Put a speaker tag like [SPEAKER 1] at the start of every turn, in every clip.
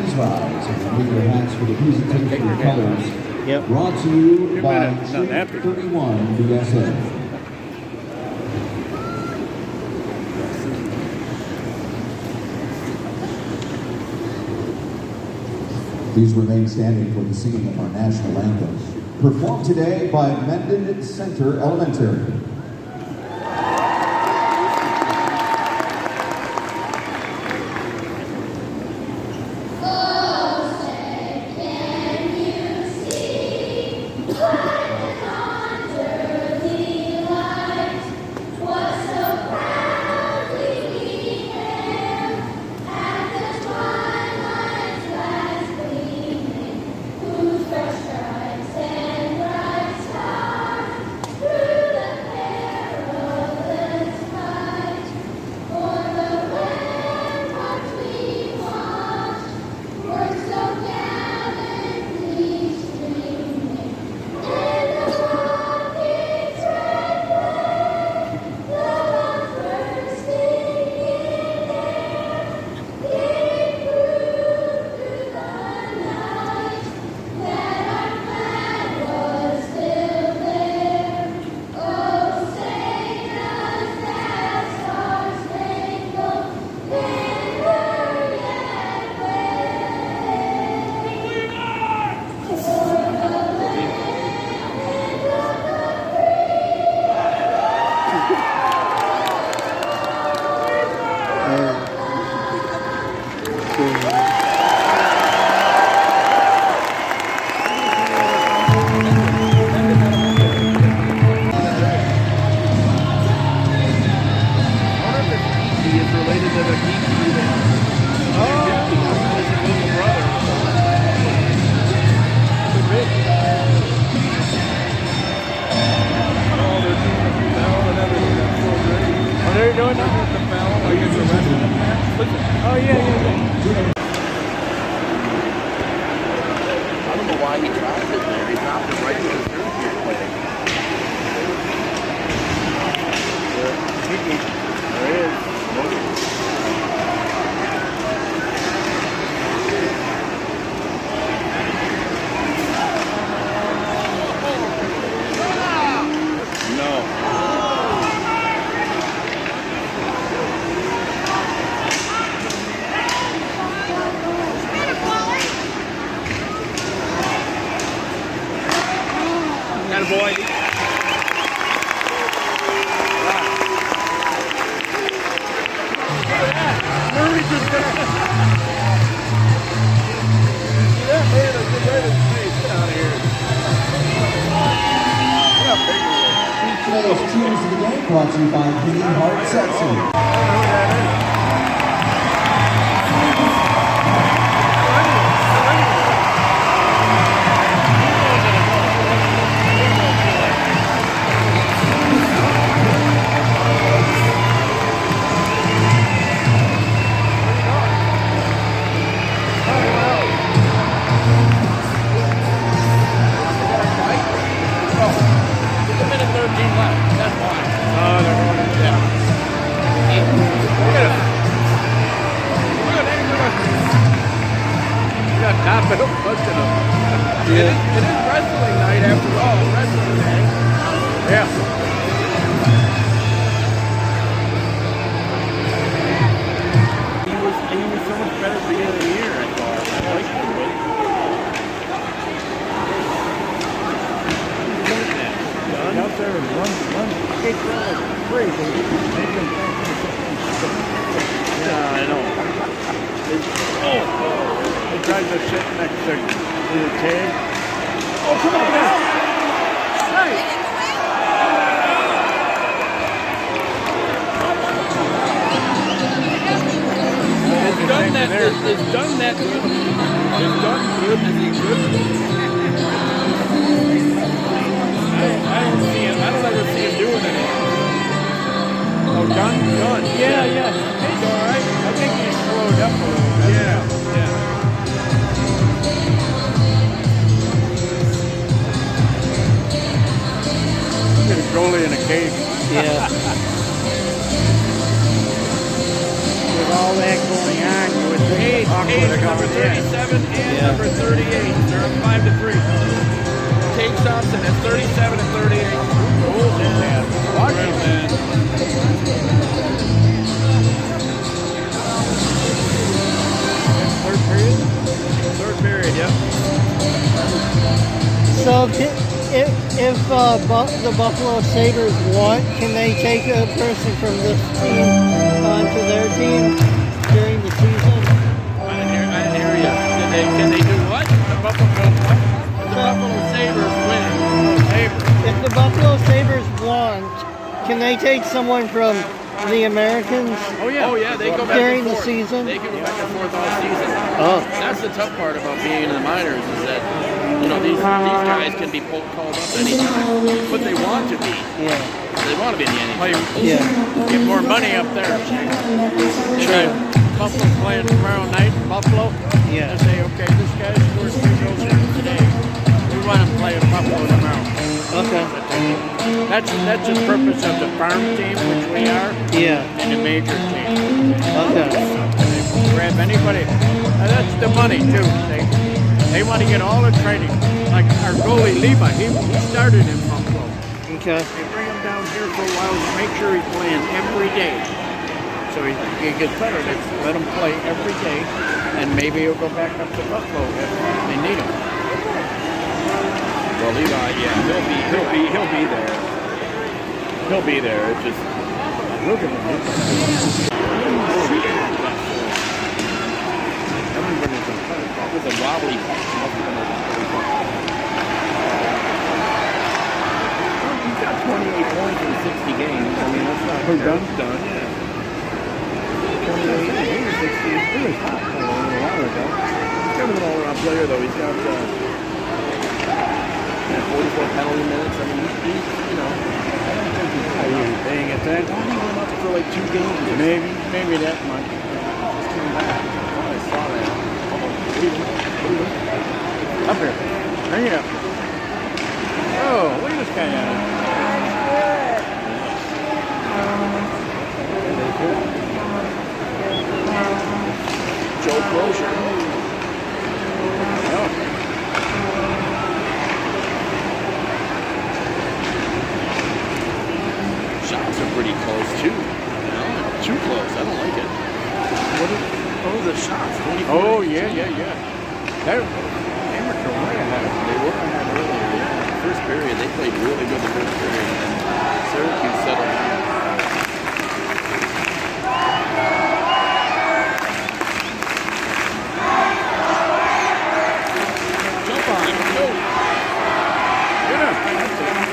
[SPEAKER 1] please rise and wave your hats for the presentation of colors.
[SPEAKER 2] Yep.
[SPEAKER 1] Brought to you by 31 BSA. Please remain standing for the singing of our national anthem, performed today by Mendon Center Elementary. Brought to you by Heating Heart Setsu.
[SPEAKER 3] It is wrestling night after all, wrestling day. Yeah. He was so much better at the beginning of the year, I thought. I liked him. Look at that. Get out there and run. Kick like crazy. Yeah, I know. He tries to sit next to the tag. Oh, come on, man. Nice. It's done that good. It's done that good. It's done good. Is he good? I don't see him. I don't ever see him doing anything. Oh, done? Yeah. He's all right. I think he's slowed up a little bit. Yeah. Get a goalie in a cage.
[SPEAKER 2] Yeah.
[SPEAKER 3] With all that going on, you would think the puck would have gone in. 37 and number 38. They're up 5-3. Kate Thompson has 37 and 38. Goals in there. Washington. Third period? Third period, yep.
[SPEAKER 2] So if the Buffalo Sabres want, can they take a person from this team onto their team during the season?
[SPEAKER 3] I didn't hear you. Can they do what? The Buffalo Sabres win.
[SPEAKER 2] If the Buffalo Sabres want, can they take someone from the Americans?
[SPEAKER 3] Oh yeah, they go back
[SPEAKER 2] during
[SPEAKER 3] and
[SPEAKER 2] the
[SPEAKER 3] forth.
[SPEAKER 2] season.
[SPEAKER 3] They can go back and forth all season.
[SPEAKER 2] Oh,
[SPEAKER 3] That's the tough part about being in the minors is that these guys can be called up anytime, but they want to be.
[SPEAKER 2] yeah,
[SPEAKER 3] They want to be in the NHL.
[SPEAKER 2] yeah.
[SPEAKER 3] Get more money up there.
[SPEAKER 2] True.
[SPEAKER 3] Buffalo playing tomorrow night in Buffalo.
[SPEAKER 2] Yeah.
[SPEAKER 3] They say, okay, this guy scored 3 goals today. We want him to play in Buffalo tomorrow.
[SPEAKER 2] Okay.
[SPEAKER 3] That's the purpose of the farm team, which we are,
[SPEAKER 2] Yeah.
[SPEAKER 3] and the major team.
[SPEAKER 2] Okay.
[SPEAKER 3] They grab anybody. That's the money too. They want to get all the training. Like our goalie Leva, he started in Buffalo.
[SPEAKER 2] Okay.
[SPEAKER 3] They bring him down here for a while to make sure he's playing every day. So he gets better. They let him play every day, and maybe he'll go back up to Buffalo if they need him.
[SPEAKER 4] Well, Levi, yeah, he'll be there. He'll be there. It's just look at him. Everybody's impressed. That was a wobbly. He's got 28 points in 60 games. I mean, that's not done. Yeah. 28 in 60. He was hot a while ago. He's kind of an all-around player, though. He's got 44 penalty minutes. I mean, he's I don't think he's paying attention. He went up for like 2 games. Maybe that much. Just came back. Oh, I saw that.
[SPEAKER 3] Up here. Bring it up. Oh, look at this guy now.
[SPEAKER 4] Joe Crozier.
[SPEAKER 3] Oh.
[SPEAKER 4] Shots are pretty close too. Too close. I don't like it. The shots. 24.
[SPEAKER 3] Oh, yeah. They're amateur way ahead.
[SPEAKER 4] They were ahead earlier. Yeah. First period, they played really good the first period, and then Syracuse settled down. Jump on him. Go.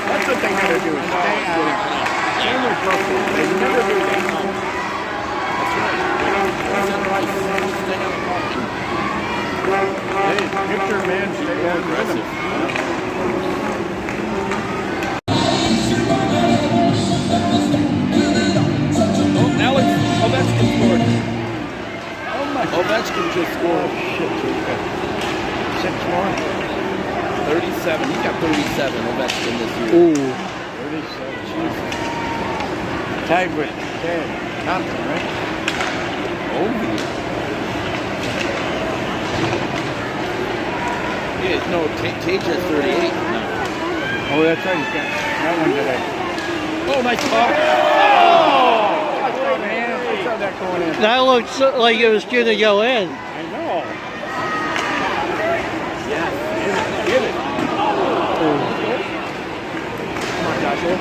[SPEAKER 3] That's what they gotta do. Is stay out of Chandler Buffalo. They never do that.
[SPEAKER 4] That's right. Stay on the puck.
[SPEAKER 3] Hey, get your man, stay on
[SPEAKER 4] Aggressive.
[SPEAKER 3] Alex Ovechkin scored. Oh my!
[SPEAKER 4] Ovechkin just scored.
[SPEAKER 3] Shit, 6 more.
[SPEAKER 4] 37. He got 37. Ovechkin this year.
[SPEAKER 2] Ooh.
[SPEAKER 3] 37. Jesus. Tied with Thompson, right?
[SPEAKER 4] Oh. Yeah, no, Tage has 38. No.
[SPEAKER 3] Oh, that's right. He's got that one today.
[SPEAKER 4] Oh, nice talk.
[SPEAKER 3] Oh, man. I saw that going in.
[SPEAKER 2] That looked like it was going to go in.
[SPEAKER 3] I know.
[SPEAKER 4] Yeah.
[SPEAKER 3] Get it. Come on, Joshua.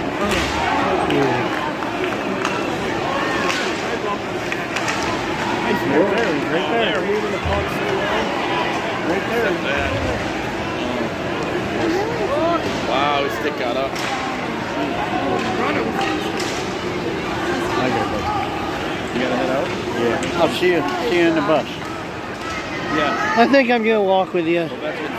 [SPEAKER 3] Nice move there. He's right there. Moving the puck so well. Right there.
[SPEAKER 4] Wow, his stick got up.
[SPEAKER 3] I got it.
[SPEAKER 4] You gotta head out?
[SPEAKER 3] Yeah. I'll see you in the bus.
[SPEAKER 4] Yeah.
[SPEAKER 2] I think I'm going to walk with you.
[SPEAKER 4] Well, that's what